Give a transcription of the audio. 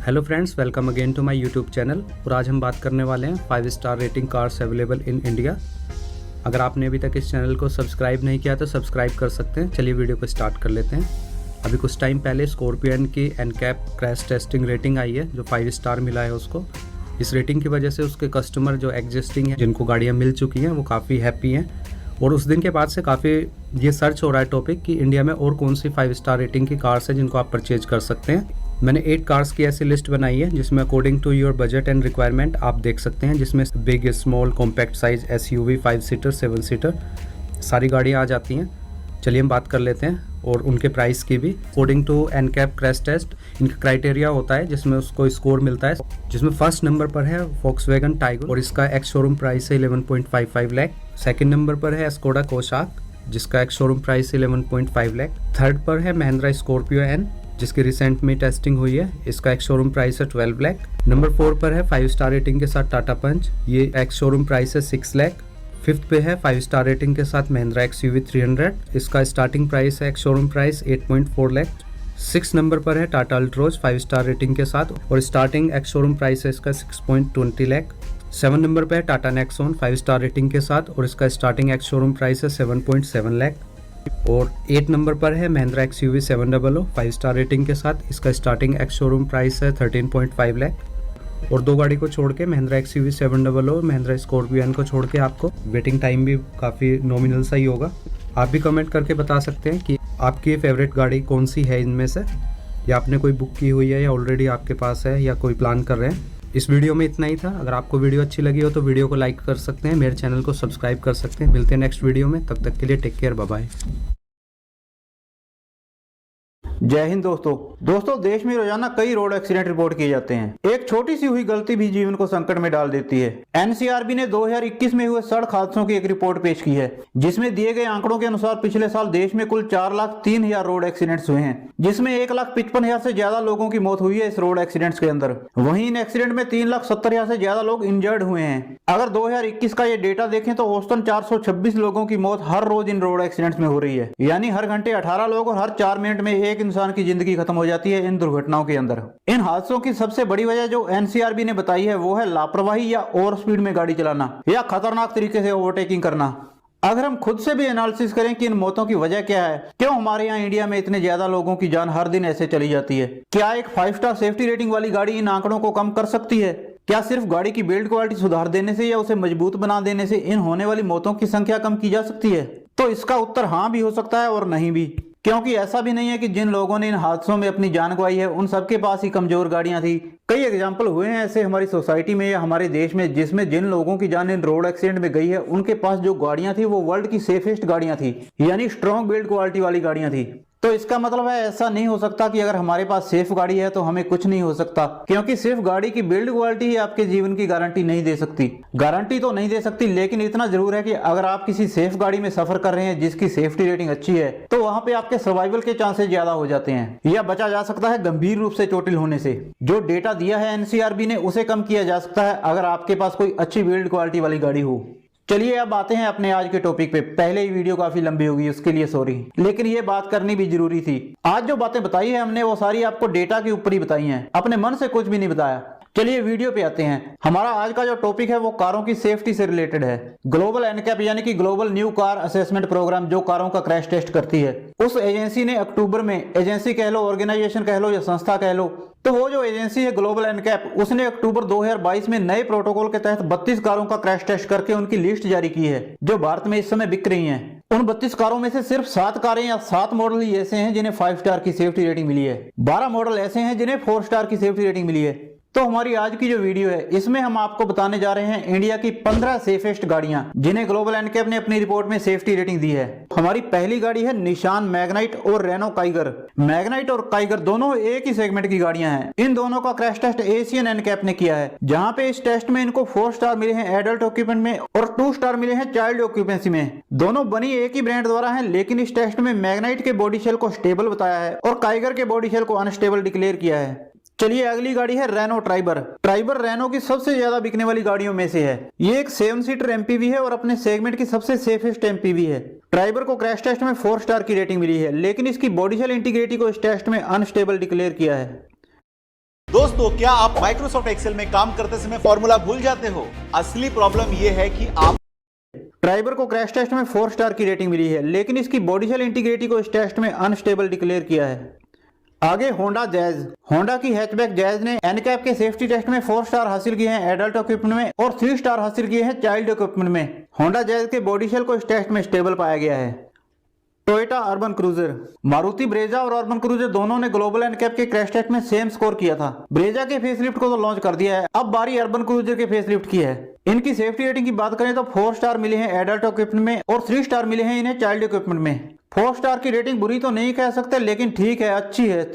Hello friends, welcome again to my YouTube channel. और आज हम बात करने वाले हैं 5 star rating cars available in India. अगर आपने अभी तक इस चैनल को सब्सक्राइब नहीं किया तो सब्सक्राइब कर सकते हैं। चलिए वीडियो को स्टार्ट कर लेते हैं। अभी कुछ टाइम पहले स्कॉर्पियो एन की एनकैप क्रैश टेस्टिंग रेटिंग आई है, जो 5 स्टार मिला है उसको। इस रेटिंग की वजह से उसके कस्टमर जो एग्जिस्टिंग हैं, जिनको गाड़ियाँ मिल चुकी हैं, वो काफ़ी हैप्पी हैं। और उस दिन के बाद से काफ़ी ये सर्च हो रहा है टॉपिक कि इंडिया में और कौन सी 5 स्टार रेटिंग की कार्स है जिनको आप परचेज कर सकते हैं। मैंने 8 कार्स की ऐसी लिस्ट बनाई है जिसमें according to your budget and requirement आप देख सकते हैं, जिसमें big, small, compact size, SUV, 5 seater, 7 seater सारी गाड़ियाँ आ जाती हैं। चलिए हम बात कर लेते हैं और उनके प्राइस की भी। According to NCAP crash test इनका क्राइटेरिया होता है जिसमें उसको स्कोर मिलता है, जिसमें फर्स्ट नंबर पर है वॉक्सवैगन टाइगर और इसका एक्स शोरूम प्राइस है 11.55 लाख। सेकंड नंबर पर है स्कोडा कोशाक जिसका एक्स शोरूम प्राइस है 11.5 लाख। थर्ड पर है महिंद्रा स्कॉर्पियो एन जिसकी रिसेंट में टेस्टिंग हुई है, इसका एक्स शोरूम प्राइस है 12 लाख। नंबर 4 पर है 5 स्टार रेटिंग के साथ टाटा पंच, ये एक्स शोरूम प्राइस है 6 लाख। फिफ्थ पे है 5 स्टार रेटिंग के साथ महिंद्रा एक्सयूवी 300, इसका स्टार्टिंग प्राइस है ex showroom price 8.4 lakh. 6 number पर है टाटा अल्ट्रोज 5 स्टार रेटिंग के साथ और स्टार्टिंग एक्स शोरूम प्राइस है इसका 6.20 लाख। 7 नंबर पे है टाटा नेक्सॉन 5 स्टार रेटिंग के साथ और इसका स्टार्टिंग एक्स शोरूम प्राइस है 7.7 लाख। और 8 नंबर पर है महिंद्रा एक्सयूवी 700 5 स्टार रेटिंग के साथ, इसका स्टार्टिंग एक्स शोरूम प्राइस है 13.5 लाख। और 2 गाड़ी को छोड़ के महिंद्रा एक्सयूवी 700 और महिंद्रा स्कॉर्पियो एन को छोड़ के आपको वेटिंग टाइम भी काफ़ी नॉमिनल सा ही होगा। आप भी कमेंट करके बता सकते हैं कि आपकी फेवरेट गाड़ी कौन सी है इनमें से, या आपने कोई बुक की हुई है या ऑलरेडी आपके पास है या कोई प्लान कर रहे हैं। इस वीडियो में इतना ही था। अगर आपको वीडियो अच्छी लगी हो तो वीडियो को लाइक कर सकते हैं, मेरे चैनल को सब्सक्राइब कर सकते हैं। मिलते हैं नेक्स्ट वीडियो में, तब तक के लिए टेक केयर, बाय बाय। जय हिंद दोस्तों देश में रोजाना कई रोड एक्सीडेंट रिपोर्ट किए जाते हैं। एक छोटी सी हुई गलती भी जीवन को संकट में डाल देती है। एनसीआरबी ने 2021 में हुए सड़क हादसों की एक रिपोर्ट पेश की है, जिसमें दिए गए आंकड़ों के अनुसार पिछले साल देश में कुल 4,03,000 रोड एक्सीडेंट्स हुए हैं, जिसमें 1,55,000 से ज्यादा लोगों की मौत हुई है इस रोड एक्सीडेंट्स के अंदर। वहीं इन एक्सीडेंट में 3,70,000 से ज्यादा लोग इंजर्ड हुए हैं। अगर 2021 का ये डेटा देखें तो औसतन 426 लोगों की मौत हर रोज इन रोड एक्सीडेंट्स में हो रही है, यानी हर घंटे 18 लोग और हर 4 मिनट में एक इंसान की जिंदगी खत्म हो जाती है इन दुर्घटनाओं के अंदर। इन हादसों की सबसे बड़ी वजह जो एनसीआरबी ने बताई है वो है लापरवाही या ओवर स्पीड में गाड़ी चलाना या खतरनाक तरीके से ओवरटेकिंग करना। अगर हम खुद से भी एनालिसिस करें कि इन मौतों की वजह क्या है, क्यों हमारे यहाँ इंडिया में इतने ज्यादा लोगों की जान हर दिन ऐसे चली जाती है, क्या एक 5 स्टार सेफ्टी रेटिंग वाली गाड़ी इन आंकड़ों को कम कर सकती है? क्या सिर्फ गाड़ी की बिल्ड क्वालिटी सुधार देने से या उसे मजबूत बना देने से इन होने वाली मौतों की संख्या कम की जा सकती है? तो इसका उत्तर हाँ भी हो सकता है और नहीं भी, क्योंकि ऐसा भी नहीं है कि जिन लोगों ने इन हादसों में अपनी जान गंवाई है उन सबके पास ही कमजोर गाड़ियां थी। कई एग्जाम्पल हुए हैं ऐसे हमारी सोसाइटी में या हमारे देश में, जिसमें जिन लोगों की जान इन रोड एक्सीडेंट में गई है उनके पास जो गाड़ियां थी वो वर्ल्ड की सेफेस्ट गाड़ियां थी, यानी स्ट्रॉन्ग बिल्ड क्वालिटी वाली गाड़ियां थी। तो इसका मतलब है ऐसा नहीं हो सकता कि अगर हमारे पास सेफ गाड़ी है तो हमें कुछ नहीं हो सकता, क्योंकि सिर्फ गाड़ी की बिल्ड क्वालिटी ही आपके जीवन की गारंटी नहीं दे सकती। गारंटी तो नहीं दे सकती, लेकिन इतना जरूर है कि अगर आप किसी सेफ गाड़ी में सफर कर रहे हैं जिसकी सेफ्टी रेटिंग अच्छी है तो वहां पे आपके सर्वाइवल के चांसेस ज्यादा हो जाते हैं, या बचा जा सकता है गंभीर रूप से चोटिल होने से। जो डेटा दिया है एनसीआरबी ने उसे कम किया जा सकता है अगर आपके पास कोई अच्छी बिल्ड क्वालिटी वाली गाड़ी हो। चलिए अब आते हैं अपने आज के टॉपिक पे। पहले ही वीडियो काफी लंबी होगी, उसके लिए सॉरी, लेकिन ये बात करनी भी जरूरी थी। आज जो बातें बताई है हमने वो सारी आपको डेटा के ऊपर ही बताई हैं, अपने मन से कुछ भी नहीं बताया। चलिए वीडियो पे आते हैं। हमारा आज का जो टॉपिक है वो कारों की सेफ्टी से रिलेटेड है। ग्लोबल एनकैप यानी कि global new car assessment program, जो कारों का क्रैश टेस्ट करती है, उस एजेंसी ने अक्टूबर में, एजेंसी कह लो, ऑर्गेनाइजेशन कह लो या संस्था कह लो, तो वो जो एजेंसी है ग्लोबल एनकैप, उसने अक्टूबर 2022 में नए प्रोटोकॉल के तहत 32 कारों का क्रैश टेस्ट करके उनकी लिस्ट जारी की है जो भारत में इस समय बिक रही हैं। उन 32 कारों में से सिर्फ 7 कारें या 7 मॉडल ही ऐसे हैं जिन्हें 5 स्टार की सेफ्टी रेटिंग मिली है, 12 मॉडल ऐसे हैं जिन्हें 4 स्टार की सेफ्टी रेटिंग मिली है। तो हमारी आज की जो वीडियो है इसमें हम आपको बताने जा रहे हैं इंडिया की 15 सेफेस्ट गाड़ियां जिन्हें ग्लोबल एनकैप ने अपनी रिपोर्ट में सेफ्टी रेटिंग दी है। हमारी पहली गाड़ी है निशान मैग्नाइट और रेनो काइगर। मैग्नाइट और काइगर दोनों एक ही सेगमेंट की गाड़ियां हैं। इन दोनों का क्रैश टेस्ट एशियन एनकैप ने किया है, जहां पे इस टेस्ट में इनको 4 स्टार मिले हैं एडल्ट ऑक्यूपेंट में और 2 स्टार मिले हैं चाइल्ड ऑक्यूपेंसी में। दोनों बनी एक ही ब्रांड द्वारा है, लेकिन इस टेस्ट में मैग्नाइट के बॉडी शेल को स्टेबल बताया है और काइगर के बॉडी शेल को अनस्टेबल डिक्लेयर किया है। चलिए अगली गाड़ी है रेनो ट्राइबर। ट्राइबर रेनो की सबसे ज्यादा बिकने वाली गाड़ियों में से है। ये एक 7 सीटर एमपीवी है और अपने सेगमेंट की सबसे सेफेस्ट एमपीवी है। ट्राइबर को क्रैश टेस्ट में 4 स्टार की रेटिंग मिली है, लेकिन इसकी बॉडी शेल इंटीग्रिटी को इस टेस्ट में अनस्टेबल डिक्लेयर किया है। दोस्तों, क्या आप माइक्रोसॉफ्ट एक्सेल में काम करते समय फॉर्मूला भूल जाते हो? असली प्रॉब्लम यह है कि आप ट्राइबर को क्रैश टेस्ट में 4 स्टार की रेटिंग मिली है, लेकिन इसकी बॉडी शेल इंटीग्रिटी को इस टेस्ट में अनस्टेबल डिक्लेयर किया है। आगे होंडा जैज। होंडा की हैचबैक जैज ने एनकैप के सेफ्टी टेस्ट में 4 स्टार हासिल किए हैं एडल्ट इक्विपमेंट में और 3 स्टार हासिल किए हैं चाइल्ड इक्विपमेंट में। होंडा जैज के बॉडी शेल को इस टेस्ट में स्टेबल पाया गया है। Toyota urban cruiser. Maruti Brezza और अर्बन क्रूजर दोनों ने ग्लोबल एनकैप के क्रैश टेस्ट में सेम स्कोर किया था। ब्रेजा के फेसलिफ्ट को तो लॉन्च कर दिया है, अब बारी अर्बन क्रूजर के फेसलिफ्ट की है। इनकी सेफ्टी रेटिंग की बात करें तो 4 स्टार मिले हैं एडल्ट इक्विपमेंट में और 3 स्टार मिले हैं इन्हें चाइल्ड इक्विपमेंट में। 4 स्टार की रेटिंग बुरी तो नहीं कह सकते, लेकिन ठीक है, अच्छी है।